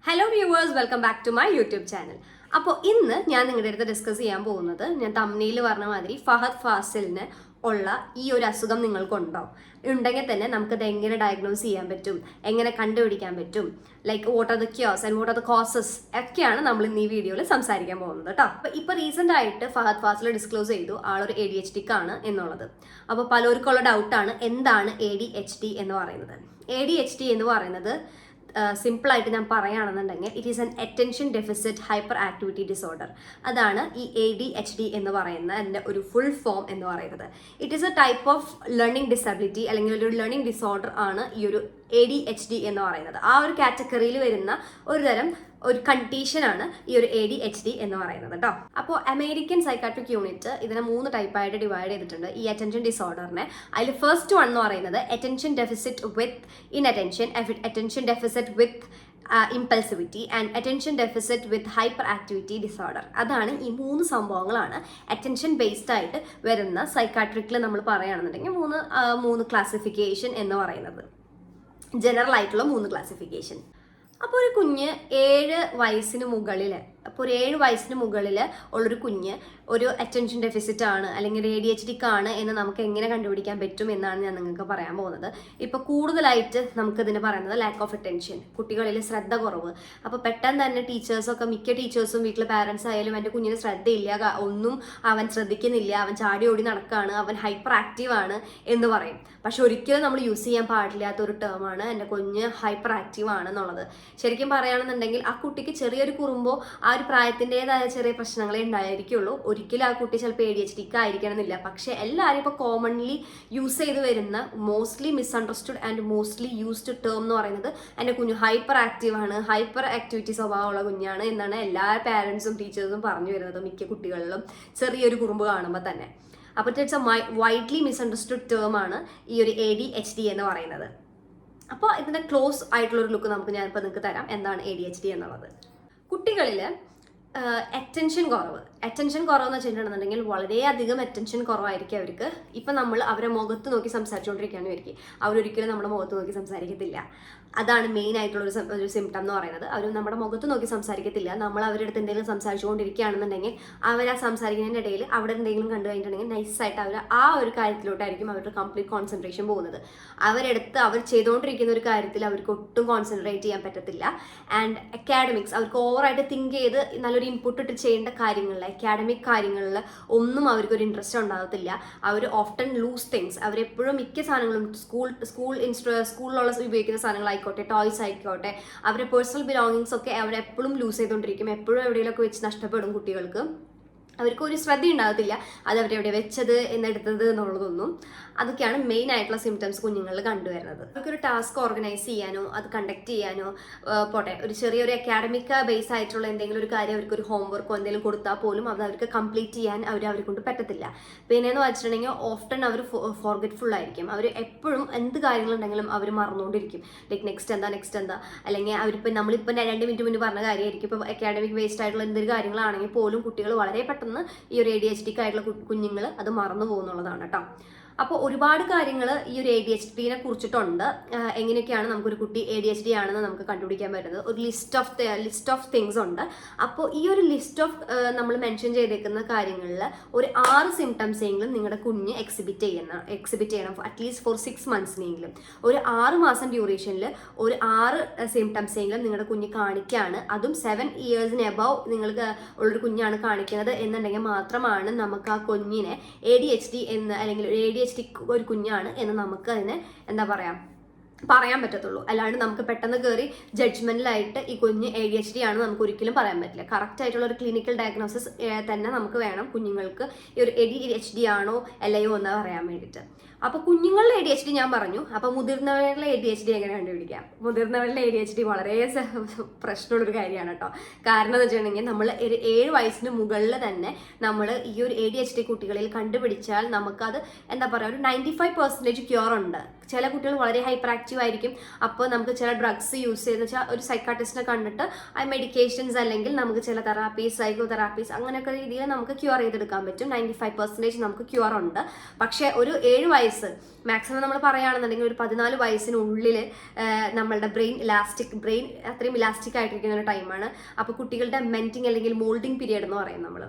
Hello viewers, welcome back to my YouTube channel. അപ്പോൾ ഇന്ന് ഞാൻ നിങ്ങളുടെ അടുത്ത് ഡിസ്കസ് ചെയ്യാൻ പോകുന്നത്, ഞാൻ തമ്മിൽ പറഞ്ഞ മാതിരി ഫഹദ് ഫാസിലിന് ഉള്ള ഈ ഒരു അസുഖം നിങ്ങൾക്കുണ്ടോ, ഉണ്ടെങ്കിൽ തന്നെ നമുക്കത് എങ്ങനെ ഡയഗ്നോസ് ചെയ്യാൻ പറ്റും, എങ്ങനെ കണ്ടുപിടിക്കാൻ പറ്റും, like what are the cures and what are the causes ഒക്കെയാണ് നമ്മൾ ഇന്ന് ഈ വീഡിയോയിൽ സംസാരിക്കാൻ പോകുന്നത് കേട്ടോ. അപ്പോൾ ഇപ്പോൾ റീസെൻ്റ് ആയിട്ട് ഫഹദ് ഫാസിൽ ഡിസ്ക്ലോസ് ചെയ്തു ആളൊരു ADHD ആണ് എന്നുള്ളത്. അപ്പോൾ പലർക്കുള്ള ഡൗട്ടാണ് എന്താണ് ADHD എന്ന് പറയുന്നത്. ADHD എന്ന് പറയുന്നത് സിമ്പിളായിട്ട് ഞാൻ പറയുകയാണെന്നുണ്ടെങ്കിൽ it is an attention deficit hyper activity disorder. അതാണ് ഈ ADHD എന്ന് പറയുന്ന അതിൻ്റെ ഒരു ഫുൾ ഫോം എന്ന് പറയുന്നത്. It is A type of learning disability അല്ലെങ്കിൽ ഒരു ലേണിംഗ് ഡിസോർഡർ ആണ് ഈ ഒരു ADHD എന്ന് പറയുന്നത്. ആ ഒരു കാറ്റഗറിയിൽ വരുന്ന ഒരു തരം ഒരു കണ്ടീഷനാണ് ഈ ഒരു ADHD എന്ന് പറയുന്നത് കേട്ടോ. അപ്പോൾ അമേരിക്കൻ സൈക്കാട്രിക് യൂണിറ്റ് ഇതിനെ 3 ടൈപ്പായിട്ട് ഡിവൈഡ് ചെയ്തിട്ടുണ്ട് ഈ അറ്റൻഷൻ ഡിസോർഡറിനെ. അതിൽ ഫസ്റ്റ് വൺ എന്ന് പറയുന്നത് attention deficit with inattention, attention deficit with impulsivity and attention deficit with hyper activity disorder. അതാണ് ഈ 3 സംഭവങ്ങളാണ് അറ്റൻഷൻ ബേസ്ഡ് ആയിട്ട് വരുന്ന സൈക്കാട്രിക്കിൽ നമ്മൾ പറയുകയാണെന്നുണ്ടെങ്കിൽ മൂന്ന് ക്ലാസിഫിക്കേഷൻ എന്ന് പറയുന്നത്, ജനറൽ ആയിട്ടുള്ള 3 ക്ലാസിഫിക്കേഷൻ. അപ്പോൾ ഒരു കുഞ്ഞ് 7 വയസ്സിന് മുകളിൽ, അപ്പോൾ ഒരു 7 വയസ്സിന് മുകളിൽ ഉള്ളൊരു കുഞ്ഞ് ഒരു അറ്റൻഷൻ ഡെഫിസിറ്റ് ആണ് അല്ലെങ്കിൽ ADHD ആണ് എന്ന് നമുക്ക് എങ്ങനെ കണ്ടുപിടിക്കാൻ പറ്റും എന്നാണ് ഞാൻ നിങ്ങൾക്ക് പറയാൻ പോകുന്നത്. ഇപ്പോൾ കൂടുതലായിട്ട് നമുക്കിതിന് പറയുന്നത് ലാക്ക് ഓഫ് അറ്റൻഷൻ, കുട്ടികളിൽ ശ്രദ്ധ കുറവ്. അപ്പോൾ പെട്ടെന്ന് തന്നെ ടീച്ചേഴ്സൊക്കെ, മിക്ക ടീച്ചേഴ്സും വീട്ടിലെ പാരൻസ് ആയാലും എൻ്റെ കുഞ്ഞിന് ശ്രദ്ധയില്ല, ഒന്നും അവൻ ശ്രദ്ധിക്കുന്നില്ല, അവൻ ചാടി ഓടി നടക്കുകയാണ്, അവൻ ഹൈപ്പർ ആക്റ്റീവ് ആണ് എന്ന് പറയും. പക്ഷെ ഒരിക്കലും നമ്മൾ യൂസ് ചെയ്യാൻ പാടില്ലാത്ത ഒരു ടേമാണ് എൻ്റെ കുഞ്ഞ് ഹൈപ്പർ ആക്റ്റീവ് ആണെന്നുള്ളത്. ശരിക്കും പറയുകയാണെന്നുണ്ടെങ്കിൽ ആ കുട്ടിക്ക് ചെറിയൊരു കുറുമ്പോ ആ ഒരു പ്രായത്തിൻ്റെതായ ചെറിയ പ്രശ്നങ്ങളെ ഉണ്ടായിരിക്കുള്ളൂ. ഒരിക്കലും ആ കുട്ടി ചിലപ്പോൾ ADHD ആയിരിക്കണം എന്നില്ല. പക്ഷെ എല്ലാവരും ഇപ്പോൾ കോമൺലി യൂസ് ചെയ്ത് വരുന്ന mostly misunderstood and mostly used term എന്ന് പറയുന്നത് എൻ്റെ കുഞ്ഞ് ഹൈപ്പർ ആക്റ്റീവ് ആണ്, ഹൈപ്പർ ആക്ടിവിറ്റി സ്വഭാവമുള്ള കുഞ്ഞാണ് എന്നാണ് എല്ലാ പാരൻസും ടീച്ചേഴ്സും പറഞ്ഞു വരുന്നത് മിക്ക കുട്ടികളിലും ചെറിയൊരു കുറുമ്പ് കാണുമ്പോൾ തന്നെ. അപ്പോൾ it's A widely misunderstood term ആണ് ഈ ഒരു ADHD എന്ന് പറയുന്നത്. അപ്പോൾ ഇതിൻ്റെ ക്ലോസ് ആയിട്ടുള്ളൊരു ലുക്ക് ഞാനിപ്പോൾ നിങ്ങൾക്ക് തരാം എന്താണ് ADHD എന്നുള്ളത്. കുട്ടികളിൽ അറ്റൻഷൻ കുറവെന്ന് വെച്ചിട്ടുണ്ടെന്നുണ്ടെങ്കിൽ വളരെയധികം അറ്റൻഷൻ കുറവായിരിക്കും അവർക്ക്. ഇപ്പം നമ്മൾ അവരെ മുഖത്ത് നോക്കി സംസാരിച്ചുകൊണ്ടിരിക്കുകയാണ് വിചാരിക്കും, അവരൊരിക്കലും നമ്മുടെ മുഖത്ത് നോക്കി സംസാരിക്കത്തില്ല. അതാണ് മെയിൻ ആയിട്ടുള്ള ഒരു സിംറ്റം എന്ന് പറയുന്നത്. അവർ നമ്മുടെ മുഖത്ത് നോക്കി സംസാരിക്കത്തില്ല. നമ്മൾ അവരുടെ അടുത്ത് എന്തെങ്കിലും സംസാരിച്ചുകൊണ്ടിരിക്കുകയാണെന്നുണ്ടെങ്കിൽ അവർ ആ സംസാരിക്കുന്നതിൻ്റെ ഇടയിൽ അവിടെ എന്തെങ്കിലും കണ്ടു കഴിഞ്ഞിട്ടുണ്ടെങ്കിൽ നൈസായിട്ട് അവർ ആ ഒരു കാര്യത്തിലോട്ടായിരിക്കും അവരുടെ കംപ്ലീറ്റ് കോൺസെൻട്രേഷൻ പോകുന്നത്. അവർ ചെയ്തുകൊണ്ടിരിക്കുന്ന ഒരു കാര്യത്തിൽ അവർക്ക് ഒട്ടും കോൺസെൻട്രേറ്റ് ചെയ്യാൻ പറ്റത്തില്ല. ആൻഡ് അക്കാഡമിക്സ്, അവർക്ക് ഓവറായിട്ട് തിങ്ക് ചെയ്ത് നല്ലൊരു ഇൻപുട്ട് ഇട്ട് ചെയ്യേണ്ട കാര്യങ്ങളിൽ, അക്കാഡമിക് കാര്യങ്ങളിൽ ഒന്നും അവർക്കൊരു ഇൻട്രസ്റ്റ് ഉണ്ടാകത്തില്ല. അവർ ഓഫ്റ്റൻ ലൂസ് തിങ്സ്. അവരെപ്പോഴും മിക്ക സാധനങ്ങളും സ്കൂളിലുള്ള ഉപയോഗിക്കുന്ന സാധനങ്ങളായിക്കോട്ടെ, ടോയ്സ് ആയിക്കോട്ടെ, അവരുടെ പേഴ്സണൽ ബിലോങ്ങിങ്സ് ഒക്കെ അവരെപ്പോഴും ലൂസ് ചെയ്തുകൊണ്ടിരിക്കും. എപ്പോഴും എവിടെയെങ്കിലുമൊക്കെ വെച്ച് നഷ്ടപ്പെടും കുട്ടികൾക്ക്. അവർക്ക് ഒരു ശ്രദ്ധ ഉണ്ടാകത്തില്ല അത് അവരെവിടെ വെച്ചത് എന്നെടുത്തത് എന്നുള്ളതൊന്നും. അതൊക്കെയാണ് മെയിൻ ആയിട്ടുള്ള സിംറ്റംസ് കുഞ്ഞുങ്ങളിൽ കണ്ടുവരുന്നത്. അവർക്കൊരു ടാസ്ക് ഓർഗനൈസ് ചെയ്യാനോ അത് കണ്ടക്ട് ചെയ്യാനോ പോട്ടെ, ഒരു ചെറിയൊരു അക്കാഡമിക് ബേസ് ആയിട്ടുള്ള എന്തെങ്കിലും ഒരു കാര്യം അവർക്കൊരു ഹോംവർക്കോ എന്തെങ്കിലും കൊടുത്താൽ പോലും അത് അവർക്ക് കംപ്ലീറ്റ് ചെയ്യാൻ അവരെ കൊണ്ട് പറ്റത്തില്ല. പിന്നെയെന്ന് വെച്ചിട്ടുണ്ടെങ്കിൽ ഓഫ്റ്റൺ അവർ ഫോർഗെറ്റ്ഫുൾ ആയിരിക്കും. അവർ എപ്പോഴും എന്ത് കാര്യങ്ങളുണ്ടെങ്കിലും അവർ മറന്നുകൊണ്ടിരിക്കും. ലൈക്ക് നെക്സ്റ്റ് എന്താ, അല്ലെങ്കിൽ നമ്മളിപ്പോൾ 2 മിനിറ്റ് മുന്നേ പറഞ്ഞ കാര്യമായിരിക്കും. ഇപ്പോൾ അക്കാഡമിക് ബേസ്ഡ് ആയിട്ടുള്ള എന്തൊരു കാര്യങ്ങളാണെങ്കിൽ പോലും കുട്ടികൾ വളരെ പെട്ടെന്ന് ഈ ഒരു ADHD ആയിട്ടുള്ള കുഞ്ഞുങ്ങൾ അത് മറന്നു പോകുന്നുള്ളതാണ് കേട്ടോ. അപ്പോൾ ഒരുപാട് കാര്യങ്ങൾ ഈ ഒരു ADHDനെ കുറിച്ചിട്ടുണ്ട്. എങ്ങനെയൊക്കെയാണ് നമുക്കൊരു കുട്ടി ADHD ആണെന്ന് നമുക്ക് കണ്ടുപിടിക്കാൻ പറ്റുന്നത്. ഒരു ലിസ്റ്റ് ഓഫ് തിങ്സ് ഉണ്ട്. അപ്പോൾ ഈ ഒരു ലിസ്റ്റ് ഓഫ് നമ്മൾ മെൻഷൻ ചെയ്തേക്കുന്ന കാര്യങ്ങളിൽ ഒരു 6 സിംറ്റംസ് എങ്കിലും നിങ്ങളുടെ കുഞ്ഞ് എക്സിബിറ്റ് ചെയ്യണം അറ്റ്ലീസ്റ്റ് ഫോർ 6 മന്ത്സിനെങ്കിലും. ഒരു 6 മാസം ഡ്യൂറേഷനിൽ ഒരു 6 സിംറ്റംസ് എങ്കിലും നിങ്ങളുടെ കുഞ്ഞ് കാണിക്കുകയാണ്, അതും 7 ഇയേഴ്സിന് എബവ് നിങ്ങൾക്ക് ഉള്ളൊരു കുഞ്ഞാണ് കാണിക്കുന്നത് എന്നുണ്ടെങ്കിൽ മാത്രമാണ് നമുക്ക് ആ കുഞ്ഞിനെ ADHD എന്ന് അല്ലെങ്കിൽ ഒരു കുഞ്ഞാണ് എന്ന് നമുക്ക് അതിനെ പറയാൻ പറ്റത്തുള്ളൂ. അല്ലാണ്ട് നമുക്ക് പെട്ടെന്ന് കയറി ജഡ്ജ്മെന്റിലായിട്ട് ഈ കുഞ്ഞ് ADHD ആണെന്ന് നമുക്ക് ഒരിക്കലും പറയാൻ പറ്റില്ല. കറക്റ്റ് ആയിട്ടുള്ള ഒരു ക്ലിനിക്കൽ ഡയഗ്നോസിസ് തന്നെ നമുക്ക് വേണം കുഞ്ഞുങ്ങൾക്ക് ഈ ഒരു ADHD ആണോ അല്ലയോ എന്ന് പറയാൻ വേണ്ടിയിട്ട്. അപ്പോൾ കുഞ്ഞുങ്ങളുടെ ADHD ഞാൻ പറഞ്ഞു. അപ്പോൾ മുതിർന്നവരുടെ ADHD എങ്ങനെ കണ്ടുപിടിക്കാം? മുതിർന്നവരുടെ ADHD വളരെ പ്രശ്നമുള്ളൊരു കാര്യമാണ് കേട്ടോ. കാരണം എന്ന് വെച്ചിട്ടുണ്ടെങ്കിൽ നമ്മൾ ഒരു 7 വയസ്സിന് മുകളിൽ തന്നെ നമ്മൾ ഈ ഒരു ADHD കുട്ടികളിൽ കണ്ടുപിടിച്ചാൽ നമുക്കത് ഒരു 95% ക്യൂർ ഉണ്ട്. ചില കുട്ടികൾ വളരെ ഹൈപ്പർ ആക്റ്റീവ് ആയിരിക്കും. അപ്പോൾ നമുക്ക് ചില ഡ്രഗ്സ് യൂസ് ചെയ്തെന്ന് വെച്ചാൽ ഒരു സൈക്കാട്രിസ്റ്റിനെ കണ്ടിട്ട് ആ മെഡിക്കേഷൻസ് അല്ലെങ്കിൽ നമുക്ക് ചില തെറാപ്പീസ്, സൈക്കോ തെറാപ്പീസ് അങ്ങനെയൊക്കെ രീതിയിൽ നമുക്ക് ക്യൂർ ചെയ്തെടുക്കാൻ പറ്റും. 95% നമുക്ക് ക്യൂർ ഉണ്ട്. പക്ഷേ ഒരു 7 വയസ്സ് വയസ്സ് മാക്സിമം നമ്മൾ പറയുകയാണെന്നുണ്ടെങ്കിൽ ഒരു 14 വയസ്സിനുള്ളിൽ നമ്മളുടെ ബ്രെയിൻ അത്രയും ഇലാസ്റ്റിക് ആയിട്ടിരിക്കുന്ന ഒരു ടൈമാണ്. അപ്പോൾ കുട്ടികളുടെ മെന്റിങ് അല്ലെങ്കിൽ മോൾഡിങ് പീരിയഡ് എന്ന് പറയും നമ്മൾ.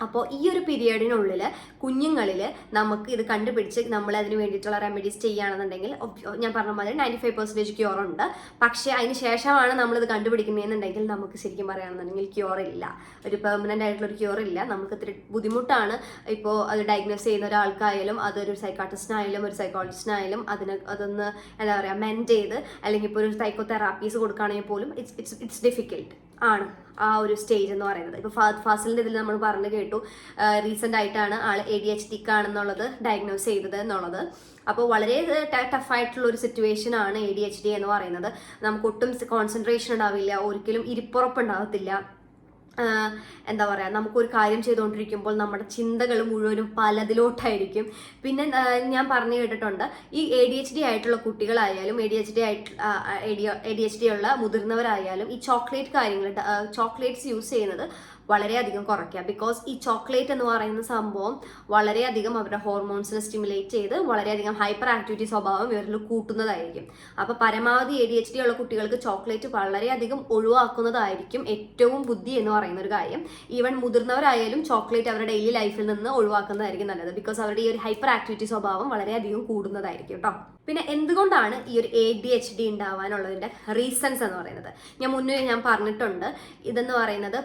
അപ്പോൾ ഈ ഒരു പീരിയഡിനുള്ളിൽ കുഞ്ഞുങ്ങളിൽ നമുക്ക് ഇത് കണ്ടുപിടിച്ച് നമ്മൾ അതിന് വേണ്ടിയിട്ടുള്ള റെമഡീസ് ചെയ്യുകയാണെന്നുണ്ടെങ്കിൽ ഞാൻ പറഞ്ഞ മാതിരി 95% ക്യൂർ ഉണ്ട്. പക്ഷേ അതിന് ശേഷമാണ് നമ്മളിത് കണ്ടുപിടിക്കുന്നതെന്നുണ്ടെങ്കിൽ നമുക്ക് ശരിക്കും പറയുകയാണെന്നുണ്ടെങ്കിൽ ക്യൂർ ഇല്ല, ഒരു പെർമനൻ്റ് ആയിട്ടുള്ളൊരു ക്യൂർ ഇല്ല. നമുക്ക് ഇത്തിരി ബുദ്ധിമുട്ടാണ്. ഇപ്പോൾ അത് ഡയഗ്നോസ് ചെയ്യുന്ന ഒരാൾക്കായാലും അതൊരു സൈക്കാട്രിസ്റ്റിനായാലും ഒരു സൈക്കോളജിസ്റ്റിനായാലും അതൊന്ന് എന്താ പറയുക മെൻറ്റ് ചെയ്ത് അല്ലെങ്കിൽ ഇപ്പോൾ ഒരു സൈക്കോ തെറാപ്പീസ് കൊടുക്കുകയാണെങ്കിൽ പോലും ഇറ്റ്സ് ഡിഫിക്കൽട്ട് ആണ് ആ ഒരു സ്റ്റേജ് എന്ന് പറയുന്നത്. ഇപ്പോൾ ഫഹദ് ഫാസിലിൻ്റെ ഇതിൽ നമ്മൾ പറഞ്ഞു കേട്ടു, റീസെൻ്റ് ആയിട്ടാണ് ആൾ ADHD ആണെന്നുള്ളത് ഡയഗ്നോസ് ചെയ്തത് എന്നുള്ളത്. അപ്പോൾ വളരെ ടഫായിട്ടുള്ള ഒരു സിറ്റുവേഷൻ ആണ് ADHD എന്ന് പറയുന്നത്. നമുക്ക് ഒട്ടും കോൺസെൻട്രേഷൻ ഉണ്ടാവില്ല, ഒരിക്കലും ഇരിപ്പുറപ്പുണ്ടാകത്തില്ല. എന്താ പറയുക, നമുക്കൊരു കാര്യം ചെയ്തുകൊണ്ടിരിക്കുമ്പോൾ നമ്മുടെ ചിന്തകൾ മുഴുവനും പലതിലോട്ടായിരിക്കും. പിന്നെ ഞാൻ പറഞ്ഞു കേട്ടിട്ടുണ്ട്, ഈ ADHD ആയിട്ടുള്ള കുട്ടികളായാലും ADHD ഉള്ള മുതിർന്നവരായാലും ഈ ചോക്ലേറ്റ്സ് യൂസ് ചെയ്യുന്നത് വളരെയധികം കുറയ്ക്കുക. ബിക്കോസ് ഈ ചോക്ലേറ്റ് എന്ന് പറയുന്ന സംഭവം വളരെയധികം അവരുടെ ഹോർമോൺസിനെ സ്റ്റിമുലേറ്റ് ചെയ്ത് വളരെയധികം ഹൈപ്പർ ആക്ടിവിറ്റി സ്വഭാവം ഇവരിൽ കൂട്ടുന്നതായിരിക്കും. അപ്പോൾ പരമാവധി ADHD ഉള്ള കുട്ടികൾക്ക് ചോക്ലേറ്റ് വളരെയധികം ഒഴിവാക്കുന്നതായിരിക്കും ഏറ്റവും ബുദ്ധി എന്ന് പറയുന്ന ഒരു കാര്യം. ഈവൻ മുതിർന്നവരായാലും ചോക്ലേറ്റ് അവരുടെ ഡെയിലി ലൈഫിൽ നിന്ന് ഒഴിവാക്കുന്നതായിരിക്കും നല്ലത്. ബിക്കോസ് അവരുടെ ഈ ഒരു ഹൈപ്പർ ആക്ടിവിറ്റി സ്വഭാവം വളരെയധികം കൂടുന്നതായിരിക്കും കേട്ടോ. പിന്നെ എന്തുകൊണ്ടാണ് ഈ ഒരു ADHD ഉണ്ടാവാനുള്ളതിൻ്റെ റീസൺസ് എന്ന് പറയുന്നത് ഞാൻ പറഞ്ഞിട്ടുണ്ട്. ഇതെന്ന് പറയുന്നത്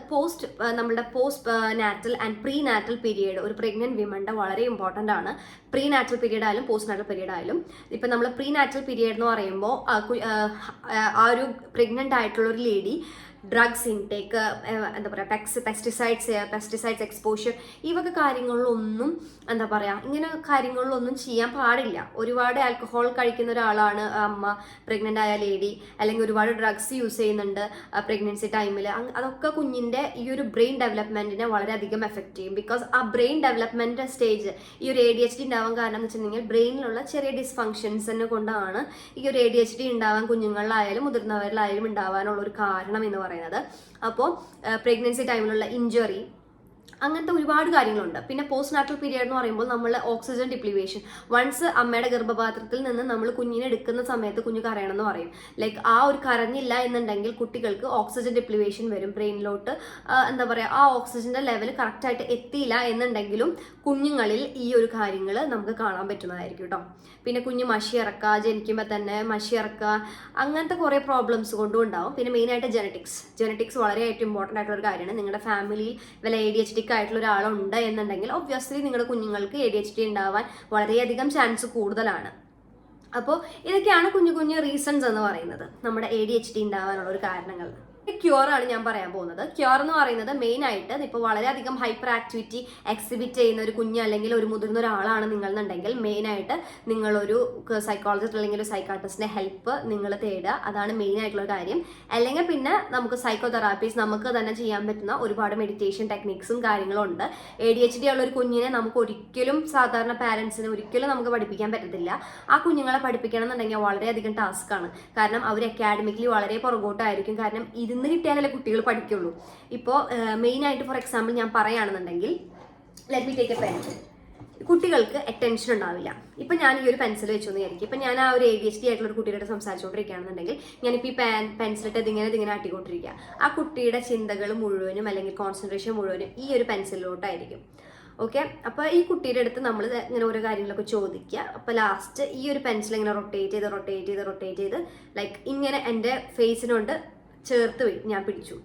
നമ്മളുടെ post natal and pre natal period ഒരു പ്രഗ്നന്റ് വിമന്റെ വളരെ ഇമ്പോർട്ടൻ്റ് ആണ്. പ്രീ നാറ്റൽ പീരിയഡ് ആയാലും പോസ്റ്റ് നാറ്റൽ പീരിയഡ് ആയാലും. ഇപ്പം നമ്മൾ പ്രീ നാറ്റൽ പീരിയഡ് എന്ന് പറയുമ്പോൾ ആ ഒരു പ്രഗ്നന്റ് ആയിട്ടുള്ള ഒരു ലേഡി ഡ്രഗ്സ് ഇൻടേക്ക്, എന്താ പറയുക, പെസ്റ്റിസൈഡ്സ് എക്സ്പോഷ്യർ, ഈ വക കാര്യങ്ങളിലൊന്നും എന്താ പറയുക ഇങ്ങനെ കാര്യങ്ങളിലൊന്നും ചെയ്യാൻ പാടില്ല. ഒരുപാട് ആൽക്കഹോൾ കഴിക്കുന്ന ഒരാളാണ് അമ്മ, പ്രഗ്നൻ്റ് ആയ ലേഡി, അല്ലെങ്കിൽ ഒരുപാട് ഡ്രഗ്സ് യൂസ് ചെയ്യുന്നുണ്ട് പ്രഗ്നൻസി ടൈമിൽ, അതൊക്കെ കുഞ്ഞിൻ്റെ ഈ ഒരു ബ്രെയിൻ ഡെവലപ്മെൻറ്റിനെ വളരെയധികം എഫക്റ്റ് ചെയ്യും. ബിക്കോസ് ആ ബ്രെയിൻ ഡെവലപ്മെൻറ്റ് സ്റ്റേജ് ഈ ഒരു ADHD ഉണ്ടാവാൻ കാരണം എന്ന് വെച്ചിട്ടുണ്ടെങ്കിൽ ബ്രെയിനിലുള്ള ചെറിയ ഡിസ്ഫങ്ഷൻസിനെ കൊണ്ടാണ് ഈ ഒരു ADHD ഉണ്ടാവാൻ കുഞ്ഞുങ്ങളിലായാലും മുതിർന്നവരിലായാലും ഉണ്ടാവാനുള്ള ഒരു കാരണം എന്ന് പറയുന്നത്. അപ്പോൾ പ്രഗ്നൻസി ടൈമിലുള്ള ഇഞ്ചുറി, അങ്ങനത്തെ ഒരുപാട് കാര്യങ്ങളുണ്ട്. പിന്നെ പോസ്റ്റ് നാറ്റൽ പീരിയഡ് എന്ന് പറയുമ്പോൾ നമ്മൾ ഓക്സിജൻ ഡിപ്ലിവേഷൻ, വൺസ് അമ്മയുടെ ഗർഭപാത്രത്തിൽ നിന്ന് നമ്മൾ കുഞ്ഞിനെ എടുക്കുന്ന സമയത്ത് കുഞ്ഞ് കരയണമെന്ന് പറയും. ലൈക്ക് ആ ഒരു കരഞ്ഞില്ല എന്നുണ്ടെങ്കിൽ കുട്ടികൾക്ക് ഓക്സിജൻ ഡിപ്ലിവേഷൻ വരും ബ്രെയിനിലോട്ട്. എന്താ പറയുക, ആ ഓക്സിജൻ്റെ ലെവൽ കറക്റ്റായിട്ട് എത്തിയില്ല എന്നുണ്ടെങ്കിലും കുഞ്ഞുങ്ങളിൽ ഈ ഒരു കാര്യങ്ങൾ നമുക്ക് കാണാൻ പറ്റുന്നതായിരിക്കും കേട്ടോ. പിന്നെ കുഞ്ഞ് മഷി ഇറക്കുക, ജനിക്കുമ്പോൾ തന്നെ മഷി ഇറക്കുക, അങ്ങനത്തെ കുറേ പ്രോബ്ലംസ് കൊണ്ടും ഉണ്ടാവും. പിന്നെ മെയിനായിട്ട് ജെനറ്റിക്സ് വളരെയായിട്ട് ഇമ്പോർട്ടൻ്റ് ആയിട്ടുള്ള ഒരു കാര്യമാണ്. നിങ്ങളുടെ ഫാമിലിയിൽ വല്ല ADHD ആയിട്ടുള്ള ഒരാളുണ്ട് എന്നുണ്ടെങ്കിൽ ഒബ്വിയസ്ലി നിങ്ങളുടെ കുഞ്ഞുങ്ങൾക്ക് ADHD ഉണ്ടാവാൻ വളരെയധികം ചാൻസ് കൂടുതലാണ്. അപ്പോൾ ഇതൊക്കെയാണ് കുഞ്ഞു റീസൺസ് എന്ന് പറയുന്നത് നമ്മുടെ ADHD ഉണ്ടാവാനുള്ള ഒരു കാരണങ്ങൾ. ക്യൂർ ആണ് ഞാൻ പറയാൻ പോകുന്നത്. ക്യൂർ എന്ന് പറയുന്നത് മെയിൻ ആയിട്ട് ഇപ്പോൾ വളരെയധികം ഹൈപ്പർ ആക്ടിവിറ്റി എക്സിബിറ്റ് ചെയ്യുന്ന ഒരു കുഞ്ഞ് അല്ലെങ്കിൽ ഒരു മുതിർന്ന ഒരാളാണ് നിങ്ങളെന്നുണ്ടെങ്കിൽ മെയിനായിട്ട് നിങ്ങളൊരു സൈക്കോളജിസ്റ്റ് അല്ലെങ്കിൽ ഒരു സൈക്കാട്രിസ്റ്റിന്റെ ഹെൽപ്പ് നിങ്ങൾ തേടുക. അതാണ് മെയിൻ ആയിട്ടുള്ള കാര്യം. അല്ലെങ്കിൽ പിന്നെ നമുക്ക് സൈക്കോ തെറാപ്പീസ് നമുക്ക് തന്നെ ചെയ്യാൻ പറ്റുന്ന ഒരുപാട് മെഡിറ്റേഷൻ ടെക്നിക്സും കാര്യങ്ങളും ഉണ്ട്. ADHD ഉള്ള ഒരു കുഞ്ഞിനെ നമുക്ക് ഒരിക്കലും സാധാരണ പാരൻസിന് ഒരിക്കലും നമുക്ക് പഠിപ്പിക്കാൻ പറ്റത്തില്ല. ആ കുഞ്ഞുങ്ങളെ പഠിപ്പിക്കണം എന്നുണ്ടെങ്കിൽ വളരെയധികം ടാസ്ക്കാണ്. കാരണം അവർ അക്കാഡമിക്കലി വളരെ പുറകോട്ടായിരിക്കും. കാരണം ഇരുന്ന് കിട്ടിയാലല്ലേ കുട്ടികൾ പഠിക്കുള്ളൂ. ഇപ്പോൾ മെയിനായിട്ട് ഫോർ എക്സാമ്പിൾ ഞാൻ പറയുകയാണെന്നുണ്ടെങ്കിൽ let me take A pen. കുട്ടികൾക്ക് അറ്റൻഷൻ ഉണ്ടാവില്ല. ഇപ്പം ഞാൻ ഈ ഒരു പെൻസിൽ വെച്ചു എന്ന് വിചാരിക്കും. ഇപ്പം ഞാൻ ആ ഒരു ADHD ആയിട്ടുള്ള ഒരു കുട്ടിയുടെ സംസാരിച്ചുകൊണ്ടിരിക്കുകയാണെന്നുണ്ടെങ്കിൽ ഞാനിപ്പോൾ ഈ പെൻസിലിട്ട് ഇതിങ്ങനെ ആട്ടിക്കൊണ്ടിരിക്കുക. ആ കുട്ടിയുടെ ചിന്തകൾ മുഴുവനും അല്ലെങ്കിൽ കോൺസെൻട്രേഷൻ മുഴുവനും ഈ ഒരു പെൻസിലിലോട്ടായിരിക്കും. ഓക്കെ, അപ്പോൾ ഈ കുട്ടിയുടെ അടുത്ത് നമ്മൾ ഇങ്ങനെ ഓരോ കാര്യങ്ങളൊക്കെ ചോദിക്കുക. അപ്പോൾ ലാസ്റ്റ് ഈ ഒരു പെൻസിൽ ഇങ്ങനെ റൊട്ടേറ്റ് ചെയ്ത് ലൈക്ക് ഇങ്ങനെ എൻ്റെ ഫേസിനോട് ചേർത്ത് ഞാൻ പിടിച്ചു.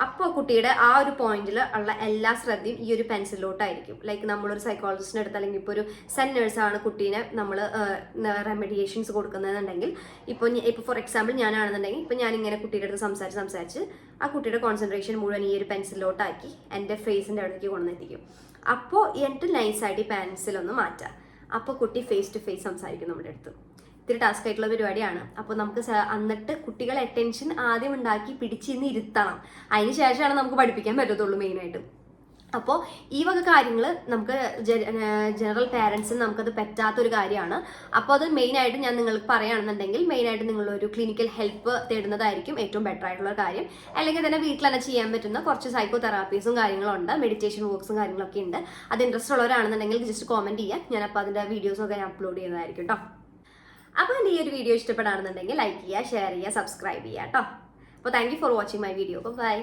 അപ്പോൾ കുട്ടിയുടെ ആ ഒരു പോയിന്റിൽ ഉള്ള എല്ലാ ശ്രദ്ധയും ഈ ഒരു പെൻസിലോട്ടായിരിക്കും. ലൈക്ക് നമ്മളൊരു സൈക്കോളജിസ്റ്റിൻ്റെ അടുത്ത് അല്ലെങ്കിൽ ഇപ്പോൾ ഒരു സെൻറ്റേഴ്സാണ് കുട്ടീനെ നമ്മൾ റെമഡിയേഷൻസ് കൊടുക്കുന്നതെന്നുണ്ടെങ്കിൽ ഇപ്പോൾ ഫോർ എക്സാമ്പിൾ ഞാനാണെന്നുണ്ടെങ്കിൽ ഇപ്പോൾ ഞാനിങ്ങനെ കുട്ടിയുടെ അടുത്ത് സംസാരിച്ച് ആ കുട്ടിയുടെ കോൺസെൻട്രേഷൻ മുഴുവൻ ഈ ഒരു പെൻസിലോട്ടാക്കി എൻ്റെ ഫേസിൻ്റെ അടുത്തേക്ക് കൊണ്ടുവന്നെത്തിക്കും. അപ്പോൾ എന്നിട്ട് നൈസായിട്ട് ഈ പെൻസിലൊന്ന് മാറ്റാം. അപ്പോൾ കുട്ടി ഫേസ് ടു ഫേസ് സംസാരിക്കും നമ്മുടെ അടുത്ത്. ഇത്തിരി ടാസ്ക് ആയിട്ടുള്ള പരിപാടിയാണ്. അപ്പോൾ നമുക്ക് എന്നിട്ട് കുട്ടികളെ അറ്റൻഷൻ ആദ്യം ഉണ്ടാക്കി പിടിച്ചിരുന്ന് ഇരുത്തണം. അതിന് ശേഷമാണ് നമുക്ക് പഠിപ്പിക്കാൻ പറ്റത്തുള്ളൂ മെയിനായിട്ട്. അപ്പോൾ ഈ വക കാര്യങ്ങൾ നമുക്ക് ജനറൽ പാരൻസിന് നമുക്കത് പറ്റാത്തൊരു കാര്യമാണ്. അപ്പോൾ അത് മെയിനായിട്ട് ഞാൻ നിങ്ങൾക്ക് പറയുകയാണെന്നുണ്ടെങ്കിൽ മെയിനായിട്ട് നിങ്ങളൊരു ക്ലിനിക്കൽ ഹെൽപ്പ് തേടുന്നതായിരിക്കും ഏറ്റവും ബെറ്റർ ആയിട്ടുള്ള കാര്യം. അല്ലെങ്കിൽ തന്നെ വീട്ടിൽ തന്നെ ചെയ്യാൻ പറ്റുന്ന കുറച്ച് സൈക്കോ തെറാപ്പീസും കാര്യങ്ങളും ഉണ്ട്, മെഡിറ്റേഷൻ വർക്ക്സും കാര്യങ്ങളൊക്കെ ഉണ്ട്. അത് ഇൻട്രസ്റ്റ് ഉള്ളവരാണെന്നുണ്ടെങ്കിൽ ജസ്റ്റ് കോമെന്റ് ചെയ്യാം, ഞാനപ്പോൾ അതിൻ്റെ വീഡിയോസൊക്കെ ഞാൻ അപ്ലോഡ് ചെയ്യുന്നതായിരിക്കും കേട്ടോ. അപ്പോൾ എൻ്റെ ഈ ഒരു വീഡിയോ ഇഷ്ടപ്പെടുകയാണെന്നുണ്ടെങ്കിൽ ലൈക്ക് ചെയ്യുക, ഷെയർ ചെയ്യുക, സബ്സ്ക്രൈബ് ചെയ്യുക കേട്ടോ. അപ്പോൾ thank you for watching my video. By.